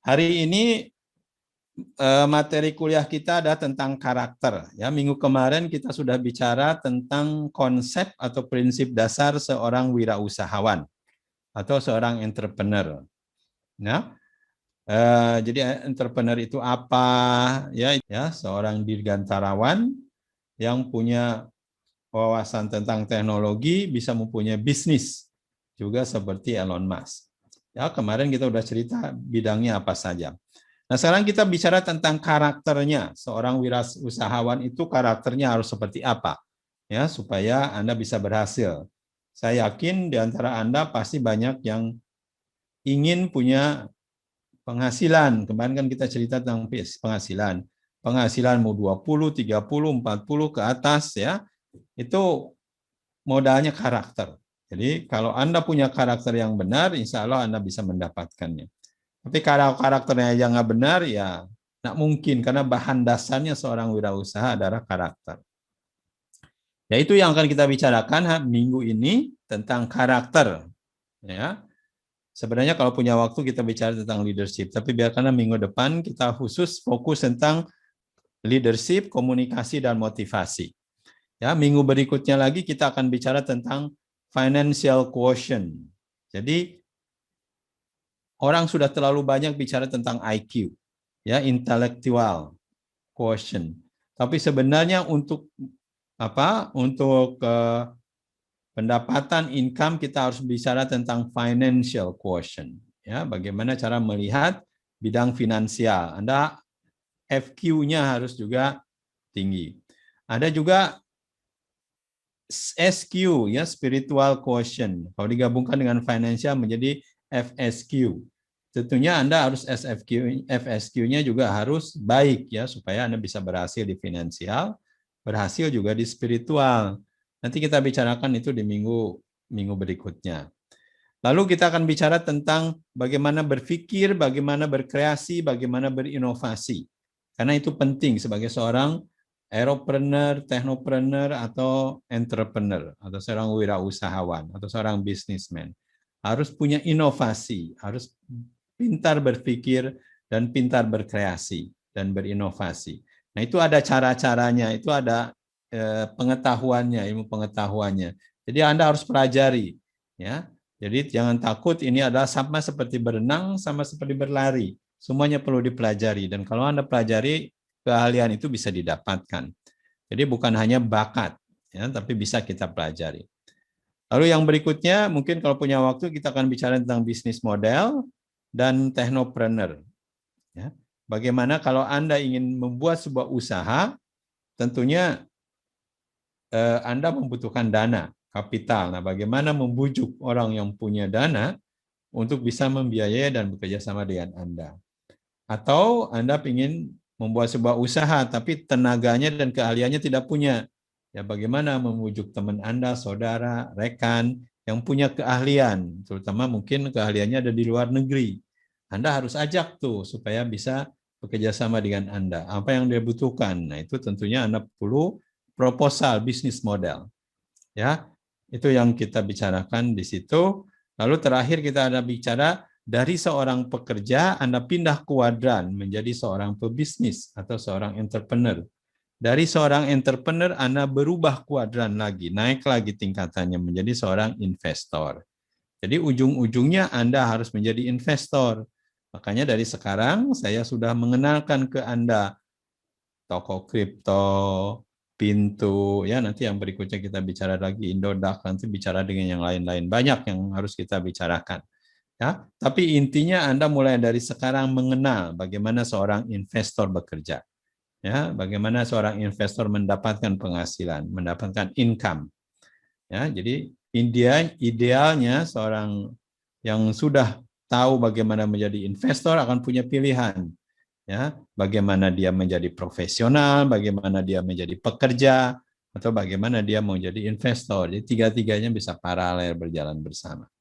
Hari ini materi kuliah kita ada tentang karakter. Ya, minggu kemarin kita sudah bicara tentang konsep atau prinsip dasar seorang wirausahawan atau seorang entrepreneur. Ya, jadi entrepreneur itu apa? Ya, seorang dirgantarawan yang punya wawasan tentang teknologi, bisa mempunyai bisnis juga seperti Elon Musk. Ya, kemarin kita udah cerita bidangnya apa saja. Nah, sekarang kita bicara tentang karakternya. Seorang wirausahawan itu karakternya harus seperti apa? Ya, supaya Anda bisa berhasil. Saya yakin di antara Anda pasti banyak yang ingin punya penghasilan. Kemarin kan kita cerita tentang penghasilan. Penghasilan mau 20, 30, 40 ke atas ya. Itu modalnya karakter. Jadi kalau Anda punya karakter yang benar, insya Allah Anda bisa mendapatkannya. Tapi kalau karakternya yang nggak benar, ya nggak mungkin, karena bahan dasarnya seorang wirausaha adalah karakter. Ya, itu yang akan kita bicarakan minggu ini tentang karakter. Ya, sebenarnya kalau punya waktu kita bicara tentang leadership, tapi biarkan minggu depan kita khusus fokus tentang leadership, komunikasi, dan motivasi. Ya, minggu berikutnya lagi kita akan bicara tentang financial quotient. Jadi orang sudah terlalu banyak bicara tentang IQ, ya, intellectual quotient. Tapi sebenarnya untuk apa? Untuk pendapatan income kita harus bicara tentang financial quotient. Ya, bagaimana cara melihat bidang finansial. Anda FQ-nya harus juga tinggi. Ada juga SQ, ya, spiritual quotient. Kalau digabungkan dengan financial menjadi FSQ. Tentunya Anda harus FSQ-nya juga harus baik, ya, supaya Anda bisa berhasil di finansial, berhasil juga di spiritual. Nanti kita bicarakan itu di minggu berikutnya. Lalu kita akan bicara tentang bagaimana berpikir, bagaimana berkreasi, bagaimana berinovasi. Karena itu penting sebagai seorang aeropreneur, teknopreneur, atau entrepreneur, atau seorang wirausahawan, atau seorang businessman. Harus punya inovasi, harus pintar berpikir, dan pintar berkreasi, dan berinovasi. Nah, itu ada cara-caranya, itu ada pengetahuannya, ilmu pengetahuannya. Jadi Anda harus pelajari. Ya. Jadi jangan takut, ini adalah sama seperti berenang, sama seperti berlari. Semuanya perlu dipelajari. Dan kalau Anda pelajari, keahlian itu bisa didapatkan. Jadi bukan hanya bakat, ya, tapi bisa kita pelajari. Lalu yang berikutnya, mungkin kalau punya waktu kita akan bicara tentang bisnis model dan teknopreneur. Ya. Bagaimana kalau Anda ingin membuat sebuah usaha, tentunya Anda membutuhkan dana, kapital. Nah, bagaimana membujuk orang yang punya dana untuk bisa membiayai dan bekerja sama dengan Anda. Atau Anda ingin membuat sebuah usaha, tapi tenaganya dan keahliannya tidak punya. Ya, bagaimana membujuk teman Anda, saudara, rekan yang punya keahlian, terutama mungkin keahliannya ada di luar negeri. Anda harus ajak tuh supaya bisa bekerja sama dengan Anda. Apa yang dia butuhkan? Nah, itu tentunya Anda perlu proposal bisnis model. Ya, itu yang kita bicarakan di situ. Lalu terakhir kita ada bicara dari seorang pekerja Anda pindah kuadran menjadi seorang pebisnis atau seorang entrepreneur. Dari seorang entrepreneur Anda berubah kuadran lagi, naik lagi tingkatannya menjadi seorang investor. Jadi ujung-ujungnya Anda harus menjadi investor. Makanya dari sekarang saya sudah mengenalkan ke Anda toko kripto, pintu, ya, nanti yang berikutnya kita bicara lagi Indodax, nanti bicara dengan yang lain-lain. Banyak yang harus kita bicarakan. Ya, tapi intinya Anda mulai dari sekarang mengenal bagaimana seorang investor bekerja. Ya, bagaimana seorang investor mendapatkan penghasilan, mendapatkan income. Ya, jadi idealnya seorang yang sudah tahu bagaimana menjadi investor akan punya pilihan. Ya, bagaimana dia menjadi profesional, bagaimana dia menjadi pekerja, atau bagaimana dia mau jadi investor. Jadi tiga-tiganya bisa paralel berjalan bersama.